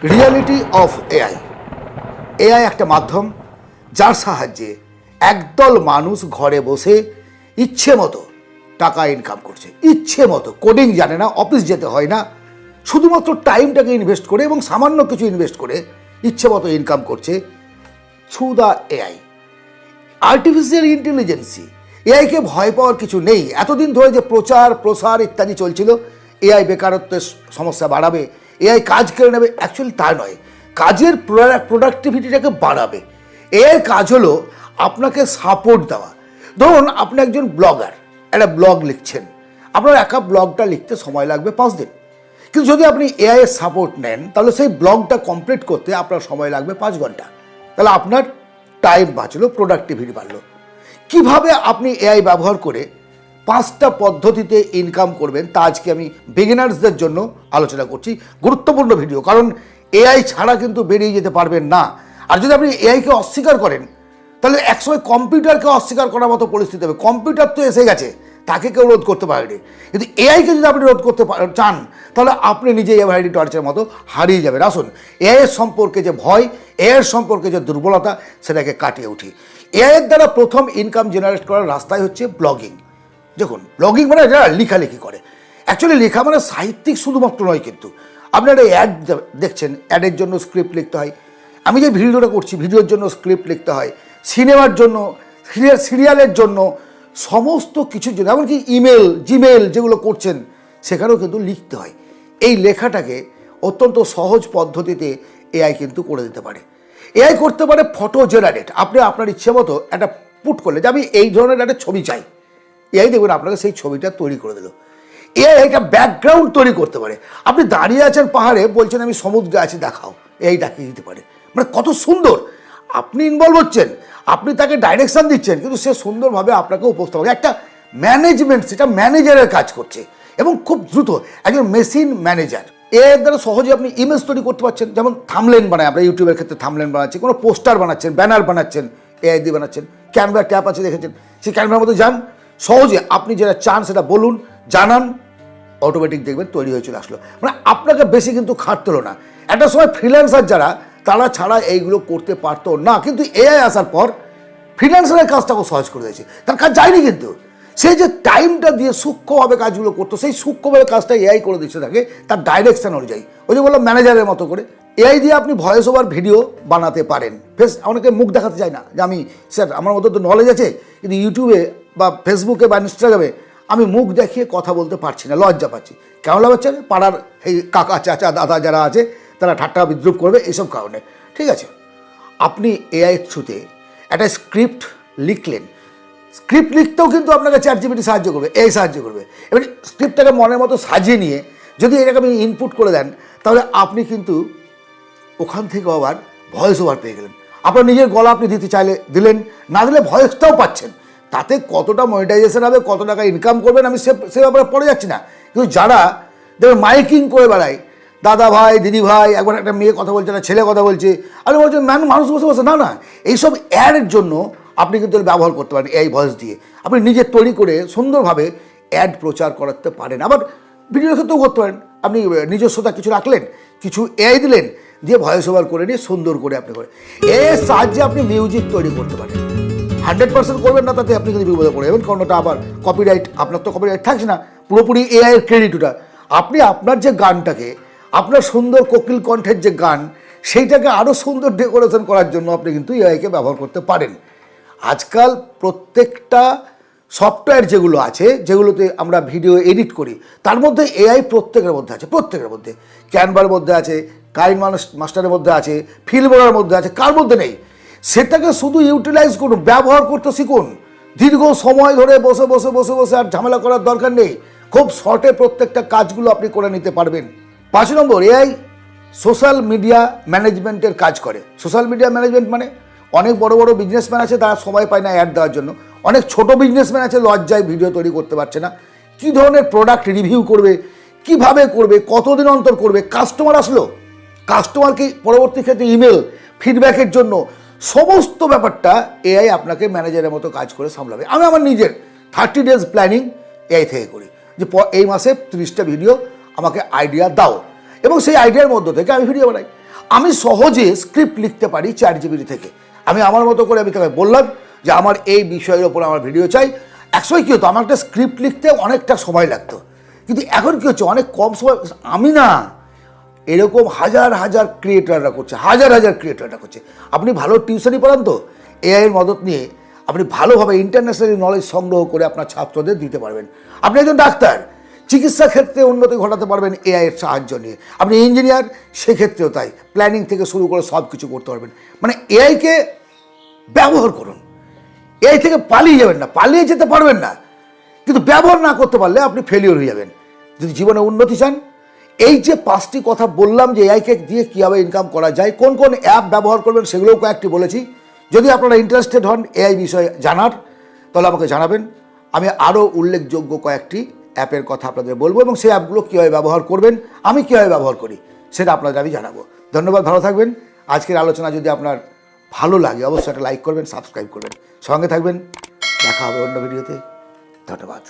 Reality of AI. AI একটা মাধ্যম যার সাহায্যে একদল মানুষ ঘরে বসে ইচ্ছে মতো টাকা ইনকাম করছে, ইচ্ছে মতো। কোডিং জানে না, অফিস যেতে হয় না, শুধুমাত্র টাইমটাকে ইনভেস্ট করে এবং সামান্য কিছু ইনভেস্ট করে ইচ্ছে মতো ইনকাম করছে through the AI. Artificial intelligence, এআইকে ভয় পাওয়ার কিছু নেই। এতদিন ধরে যে প্রচার প্রসার ইত্যাদি চলছিল, এআই বেকারত্বের সমস্যা বাড়াবে, এআই কাজ কেড়ে নেবে, অ্যাকচুয়ালি তা নয়। কাজের প্রোডাক্টিভিটিটাকে বাড়াবে। এর কাজ হলো আপনাকে সাপোর্ট দেওয়া। ধরুন আপনি একজন ব্লগার, একটা ব্লগ লিখছেন, আপনার একা ব্লগটা লিখতে সময় লাগবে 5 দিন, কিন্তু যদি আপনি এআই এর সাপোর্ট নেন তাহলে সেই ব্লগটা কমপ্লিট করতে আপনার সময় লাগবে 5 ঘন্টা। তাহলে আপনার টাইম বাঁচলো, প্রোডাক্টিভিটি বাড়লো। কিভাবে আপনি এআই ব্যবহার করে 5টা পদ্ধতিতে ইনকাম করবেন তা আজকে আমি বিগিনার্সদের জন্য আলোচনা করছি। গুরুত্বপূর্ণ ভিডিও, কারণ এআই ছাড়া কিন্তু বেরিয়ে যেতে পারবেন না। আর যদি আপনি এআইকে অস্বীকার করেন তাহলে একসময় কম্পিউটারকে অস্বীকার করার মতো পরিস্থিতি হবে। কম্পিউটার তো এসে গেছে, তাকে কেউ রোধ করতে পারেনি, কিন্তু এআইকে যদি আপনি রোধ করতে চান তাহলে আপনি নিজেই এভারেডি টর্চের মতো হারিয়ে যাবেন। আসুন এআইয়ের সম্পর্কে যে ভয়, এআইয়ের সম্পর্কে যে দুর্বলতা, সেটাকে কাটিয়ে উঠি। এআইয়ের দ্বারা প্রথম ইনকাম জেনারেট করার রাস্তাই হচ্ছে ব্লগিং। দেখুন, ব্লগিং মানে যারা লেখালেখি করে, অ্যাকচুয়ালি লেখা মানে সাহিত্যিক শুধুমাত্র নয়, কিন্তু আপনি একটা অ্যাড দেখছেন, অ্যাডের জন্য স্ক্রিপ্ট লিখতে হয়। আমি যে ভিডিওটা করছি, ভিডিওর জন্য স্ক্রিপ্ট লিখতে হয়, সিনেমার জন্য, সিরিয়ালের জন্য, সমস্ত কিছুর জন্য, এমনকি ইমেল, জিমেল যেগুলো করছেন সেখানেও কিন্তু লিখতে হয়। এই লেখাটাকে অত্যন্ত সহজ পদ্ধতিতে এআই কিন্তু করে দিতে পারে। এআই করতে পারে ফটো জেনারেট। আপনি আপনার ইচ্ছে মতো একটা পুট করলে যে আমি এই ধরনের একটা ছবি চাই, এআই দেখবেন আপনাকে সেই ছবিটা তৈরি করে দিল। এআই একটা ব্যাকগ্রাউন্ড তৈরি করতে পারে। আপনি দাঁড়িয়ে আছেন পাহাড়ে, বলছেন আমি সমুদ্রে আছি দেখাও, এআই দেখিয়ে দিতে পারে। মানে কত সুন্দর! আপনি ইনভলভ হচ্ছেন, আপনি তাকে ডাইরেকশন দিচ্ছেন, কিন্তু সে সুন্দরভাবে আপনাকে উপস্থাপন, একটা ম্যানেজমেন্ট, সেটা ম্যানেজারের কাজ করছে এবং খুব দ্রুত, একজন মেশিন ম্যানেজার। এর দ্বারা সহজে আপনি ইমেজ তৈরি করতে পারছেন। যেমন থামলেন বানায়, আমরা ইউটিউবের ক্ষেত্রে থামলেন বানাচ্ছি, কোনো পোস্টার বানাচ্ছেন, ব্যানার বানাচ্ছেন, এআই দিয়ে বানাচ্ছেন। ক্যানভা ট্যাপ আছে দেখেছেন, সেই ক্যানভার মধ্যে যান, সহজে আপনি যেটা চান সেটা বলুন, জানান, অটোমেটিক দেখবেন তৈরি হয়ে চলে আসলো। মানে আপনাকে বেশি কিন্তু খাটতে হলো না। একটা সময় ফ্রিল্যান্সার যারা, তারা ছাড়া এইগুলো করতে পারতো না, কিন্তু এআই আসার পর ফ্রিল্যান্সারের কাজটাকে সহজ করে দিয়েছে। তার কাজ যায়নি, কিন্তু সেই যে টাইমটা দিয়ে সূক্ষ্মভাবে কাজগুলো করতো, সেই সূক্ষ্মভাবে কাজটা এআই করে দিচ্ছে তাকে, তার ডাইরেকশন অনুযায়ী। ওই যে বললাম ম্যানেজারের মতো করে। এআই দিয়ে আপনি ভয়েস ওভার ভিডিও বানাতে পারেন। অনেকে মুখ দেখাতে চায় না যে আমি, স্যার আমার মধ্যে তো নলেজ আছে, কিন্তু ইউটিউবে বা ফেসবুকে বা ইনস্টাগ্রামে আমি মুখ দেখিয়ে কথা বলতে পারছি না, লজ্জা পাচ্ছি। কেমন লাগছে? পাড়ার এই কাকা, চাচা, দাদা যারা আছে তারা ঠাট্টা বিদ্রুপ করবে, এইসব কারণে। ঠিক আছে, আপনি এআই থ্রুতে একটা স্ক্রিপ্ট লিখলেন, স্ক্রিপ্ট লিখতেও কিন্তু আপনাকে চ্যাটজিপিটি সাহায্য করবে, এআই সাহায্য করবে। এবার স্ক্রিপ্টটাকে মনের মতো সাজিয়ে নিয়ে যদি এটাকে আপনি ইনপুট করে দেন, তাহলে আপনি কিন্তু ওখান থেকে আবার ভয়েস ওভার পেয়ে গেলেন। আপনার নিজের গলা আপনি দিতে চাইলে দিলেন, না দিলে ভয়েসটাও পাচ্ছেন। তাতে কতটা মনিটাইজেশন হবে, কত টাকা ইনকাম করবেন, আমি সে ব্যাপারে পড়ে যাচ্ছি না। কিন্তু যারা দেখবেন মাইকিং করে বেড়ায়, দাদা ভাই, দিদি ভাই, একবার একটা মেয়ে কথা বলছে, একটা ছেলে কথা বলছে, আপনি বলছেন মানুষ বসে বসে, না না, এইসব অ্যাডের জন্য আপনি কিন্তু ব্যবহার করতে পারেন এই ভয়েস দিয়ে। আপনি নিজে তৈরি করে সুন্দরভাবে অ্যাড প্রচার করাতে পারেন। আবার ভিডিওর ক্ষেত্রেও করতে পারেন। আপনি নিজস্বতা কিছু রাখলেন, কিছু এআই দিলেন, দিয়ে ভয়েস ওভার করে নিয়ে সুন্দর করে আপনি করেন। এর সাহায্যে আপনি মিউজিক তৈরি করতে পারেন। 100% করবেন না, তাতে আপনি কিন্তু বিপদে পড়ে যাবেন, কারণ ওটা আবার কপিরাইট, আপনার তো কপিরাইট থাকছে না, পুরোপুরি এআই এর ক্রেডিট ওটা। আপনি আপনার যে গানটাকে, আপনার সুন্দর কোকিল কণ্ঠের যে গান, সেইটাকে আরও সুন্দর ডেকোরেশন করার জন্য আপনি কিন্তু এআইকে ব্যবহার করতে পারেন। আজকাল প্রত্যেকটা সফটওয়্যার যেগুলো আছে, যেগুলোতে আমরা ভিডিও এডিট করি, তার মধ্যে এআই প্রত্যেকের মধ্যে আছে, প্রত্যেকের মধ্যে। ক্যানভার মধ্যে আছে, কাইন মাস্টারের মধ্যে আছে, ফিল্মোরার মধ্যে আছে, কার মধ্যে নেই? সেটাকে শুধু ইউটিলাইজ করুন, ব্যবহার করতে শিখুন। দীর্ঘ সময় ধরে বসে বসে বসে বসে আর ঝামেলা করার দরকার নেই। খুব শর্টে প্রত্যেকটা কাজগুলো আপনি করে নিতে পারবেন। 5 নম্বর, এআই সোশ্যাল মিডিয়া ম্যানেজমেন্টের কাজ করে। সোশ্যাল মিডিয়া ম্যানেজমেন্ট মানে অনেক বড় বড় বিজনেসম্যান আছে, তারা সময় পায় না অ্যাড দেওয়ার জন্য। অনেক ছোট বিজনেসম্যান আছে, লজ্জায় ভিডিও তৈরি করতে পারছে না। কী ধরনের প্রোডাক্ট রিভিউ করবে, কিভাবে করবে, কতদিন অন্তর করবে, কাস্টমার আসলো, কাস্টমারকে পরবর্তী ক্ষেত্রে ইমেল ফিডব্যাকের জন্য সমস্ত ব্যাপারটা এআই আপনাকে ম্যানেজারের মতো কাজ করে সামলাবে। আমি আমার নিজের 30 ডেজ প্ল্যানিং এআই থেকে করি, যে এই মাসে 30টা ভিডিও আমাকে আইডিয়া দাও, এবং সেই আইডিয়ার মধ্য থেকে আমি ভিডিও বানাই। আমি সহজে স্ক্রিপ্ট লিখতে পারি ChatGPT থেকে। আমি আমার মতো করে আমি তাকে বললাম যে আমার এই বিষয়ের ওপর আমার ভিডিও চাই। একসময় কী হতো, আমার একটা স্ক্রিপ্ট লিখতে অনেকটা সময় লাগতো, কিন্তু এখন কী হচ্ছে, অনেক কম সময়। আমি না, এরকম হাজার হাজার ক্রিয়েটাররা করছে, হাজার হাজার ক্রিয়েটাররা করছে। আপনি ভালো টিউশনই পড়ান তো, এআইয়ের মদত নিয়ে আপনি ভালোভাবে ইন্টারন্যাশনাল নলেজ সংগ্রহ করে আপনার ছাত্রদের দিতে পারবেন। আপনি একজন ডাক্তার, চিকিৎসা ক্ষেত্রে উন্নতি ঘটাতে পারবেন এআইয়ের সাহায্য নিয়ে। আপনি ইঞ্জিনিয়ার, সেক্ষেত্রেও তাই, প্ল্যানিং থেকে শুরু করে সব কিছু করতে পারবেন। মানে এআইকে ব্যবহার করুন, এআই থেকে পালিয়ে যাবেন না, পালিয়ে যেতে পারবেন না, কিন্তু ব্যবহার না করতে পারলে আপনি ফেলিওর হয়ে যাবেন। যদি জীবনে উন্নতি চান, এই যে 5টি কথা বললাম যে এআইকে দিয়ে কীভাবে ইনকাম করা যায়, কোন কোন অ্যাপ ব্যবহার করবেন সেগুলোও কয়েকটি বলেছি। যদি আপনারা ইন্টারেস্টেড হন এআই বিষয়ে জানার, তাহলে আমাকে জানাবেন। আমি আরও উল্লেখযোগ্য কয়েকটি অ্যাপের কথা আপনাদের বলবো, এবং সেই অ্যাপগুলো কীভাবে ব্যবহার করবেন, আমি কীভাবে ব্যবহার করি, সেটা আপনাদের আমি জানাবো। ধন্যবাদ, ভালো থাকবেন। আজকের আলোচনা যদি আপনার ভালো লাগে অবশ্যই একটা লাইক করবেন, সাবস্ক্রাইব করবেন, সঙ্গে থাকবেন। দেখা হবে অন্য ভিডিওতে। ধন্যবাদ।